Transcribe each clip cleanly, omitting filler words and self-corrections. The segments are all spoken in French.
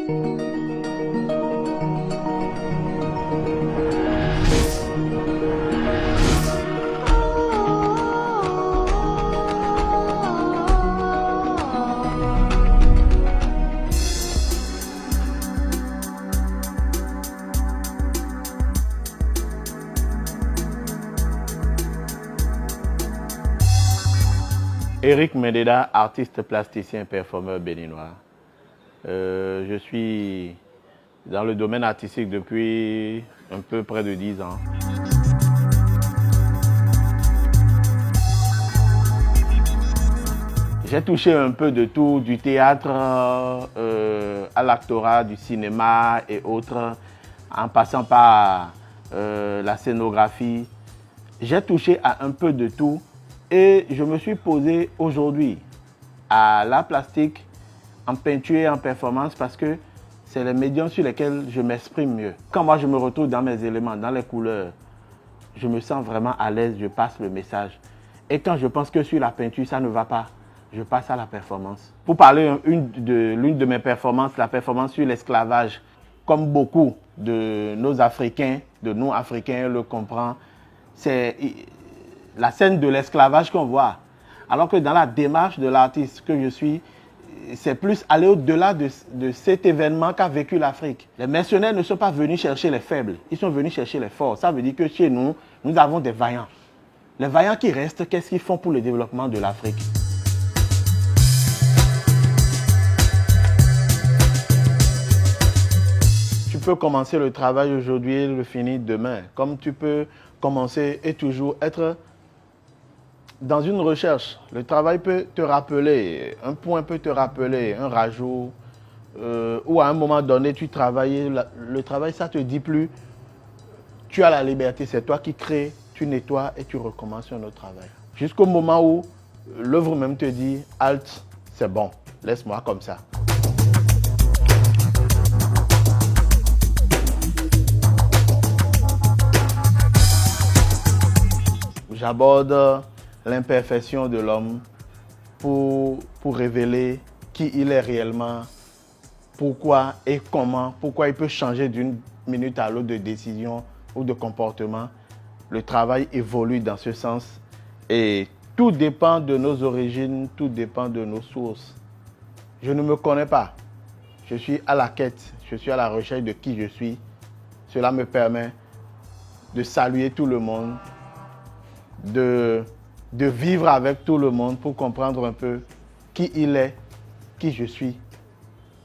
Eric Mendeda, artiste plasticien performeur béninois. Je suis dans le domaine artistique depuis un peu près de 10 ans. J'ai touché un peu de tout, du théâtre à l'actorat, du cinéma et autres, en passant par la scénographie. J'ai touché à un peu de tout. Et je me suis posé aujourd'hui à l'art plastique, en peinture et en performance parce que c'est les médiums sur lesquels je m'exprime mieux. Quand moi je me retrouve dans mes éléments, dans les couleurs, je me sens vraiment à l'aise, je passe le message. Et quand je pense que sur la peinture ça ne va pas, je passe à la performance. Pour parler l'une de mes performances, la performance sur l'esclavage, comme beaucoup de nos Africains, de nous Africains le comprennent, c'est la scène de l'esclavage qu'on voit. Alors que dans la démarche de l'artiste que je suis, c'est plus aller au-delà de cet événement qu'a vécu l'Afrique. Les mercenaires ne sont pas venus chercher les faibles, ils sont venus chercher les forts. Ça veut dire que chez nous, nous avons des vaillants. Les vaillants qui restent, qu'est-ce qu'ils font pour le développement de l'Afrique? Tu peux commencer le travail aujourd'hui et le finir demain. Comme tu peux commencer et toujours être dans une recherche. Le travail peut te rappeler, un point peut te rappeler, un rajout, ou à un moment donné, tu travailles, le travail, ça ne te dit plus, tu as la liberté, c'est toi qui crées, tu nettoies et tu recommences un autre travail. Jusqu'au moment où l'œuvre même te dit, halte, c'est bon, laisse-moi comme ça. J'aborde l'imperfection de l'homme pour révéler qui il est réellement, pourquoi et comment, pourquoi il peut changer d'une minute à l'autre de décision ou de comportement. Le travail évolue dans ce sens et tout dépend de nos origines, tout dépend de nos sources. Je ne me connais pas, je suis à la quête, je suis à la recherche de qui je suis. Cela me permet de saluer tout le monde, de vivre avec tout le monde pour comprendre un peu qui il est, qui je suis.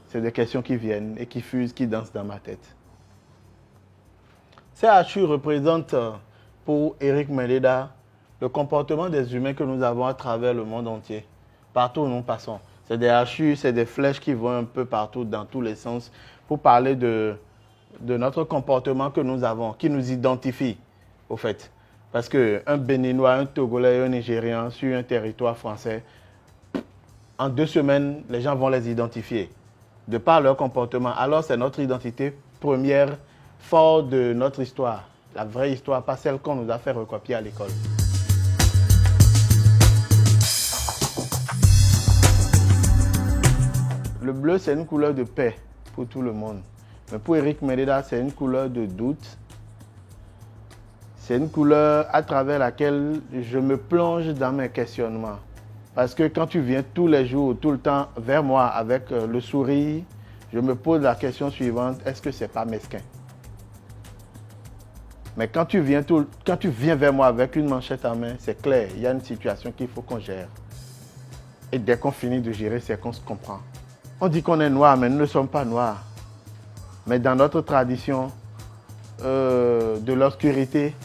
C'est des questions qui viennent et qui fusent, qui dansent dans ma tête. CHU représente pour Eric Mendeda le comportement des humains que nous avons à travers le monde entier, partout où nous passons. C'est des hachures, c'est des flèches qui vont un peu partout, dans tous les sens, pour parler de notre comportement que nous avons, qui nous identifie, au fait. Parce qu'un Béninois, un Togolais et un Nigérian sur un territoire français, en 2 semaines, les gens vont les identifier de par leur comportement. Alors c'est notre identité première, fort de notre histoire. La vraie histoire, pas celle qu'on nous a fait recopier à l'école. Le bleu, c'est une couleur de paix pour tout le monde. Mais pour Eric Mendeda, c'est une couleur de doute. C'est une couleur à travers laquelle je me plonge dans mes questionnements. Parce que quand tu viens tous les jours, tout le temps vers moi avec le sourire, je me pose la question suivante, est-ce que c'est pas mesquin? Mais quand tu viens vers moi avec une manchette en main, c'est clair, il y a une situation qu'il faut qu'on gère. Et dès qu'on finit de gérer, c'est qu'on se comprend. On dit qu'on est noir, mais nous ne sommes pas noirs. Mais dans notre tradition de l'obscurité,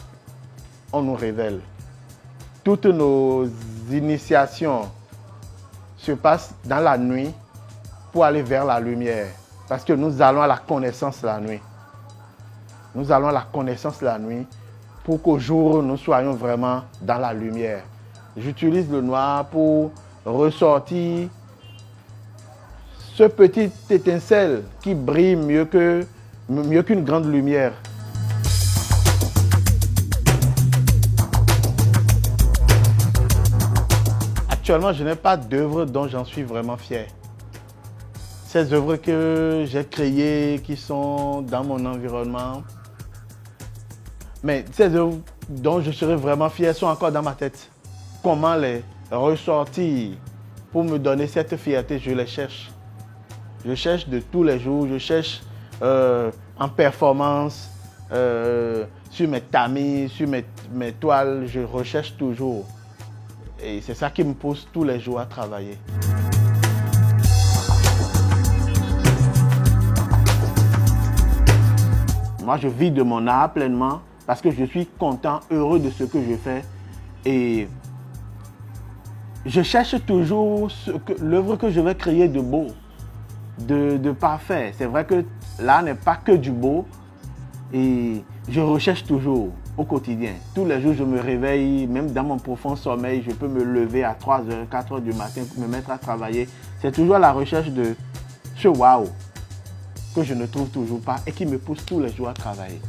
on nous révèle. Toutes nos initiations se passent dans la nuit pour aller vers la lumière. Parce que nous allons à la connaissance la nuit. Nous allons à la connaissance la nuit pour qu'au jour, nous soyons vraiment dans la lumière. J'utilise le noir pour ressortir ce petit étincelle qui brille mieux qu'une grande lumière. Actuellement, je n'ai pas d'œuvre dont j'en suis vraiment fier. ces œuvres que j'ai créées, qui sont dans mon environnement, mais ces œuvres dont je serais vraiment fier sont encore dans ma tête. Comment les ressortir pour me donner cette fierté, je les cherche. Je cherche de tous les jours, je cherche en performance, sur mes tamis, sur mes toiles, je recherche toujours. Et c'est ça qui me pousse tous les jours à travailler. Moi, je vis de mon art pleinement parce que je suis content, heureux de ce que je fais. Et je cherche toujours l'œuvre que je vais créer de beau, de parfait. C'est vrai que l'art n'est pas que du beau. Et je recherche toujours au quotidien. Tous les jours, je me réveille, même dans mon profond sommeil, je peux me lever à 3h, 4h du matin pour me mettre à travailler. C'est toujours à la recherche de ce waouh que je ne trouve toujours pas et qui me pousse tous les jours à travailler.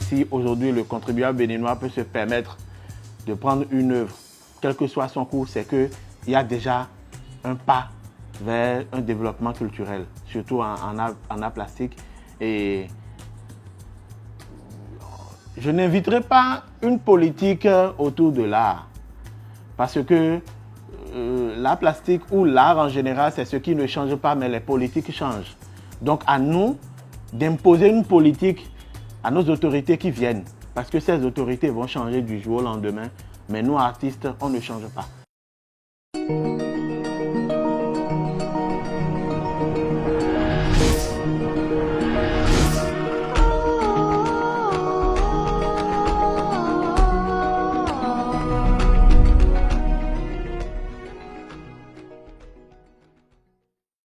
Si aujourd'hui le contribuable béninois peut se permettre de prendre une œuvre, quel que soit son cours, c'est qu'il y a déjà un pas vers un développement culturel, surtout en art plastique. Et je n'inviterai pas une politique autour de l'art, parce que l'art plastique ou l'art en général, c'est ce qui ne change pas, mais les politiques changent. Donc à nous d'imposer une politique à nos autorités qui viennent, parce que ces autorités vont changer du jour au lendemain, mais nous artistes, on ne change pas.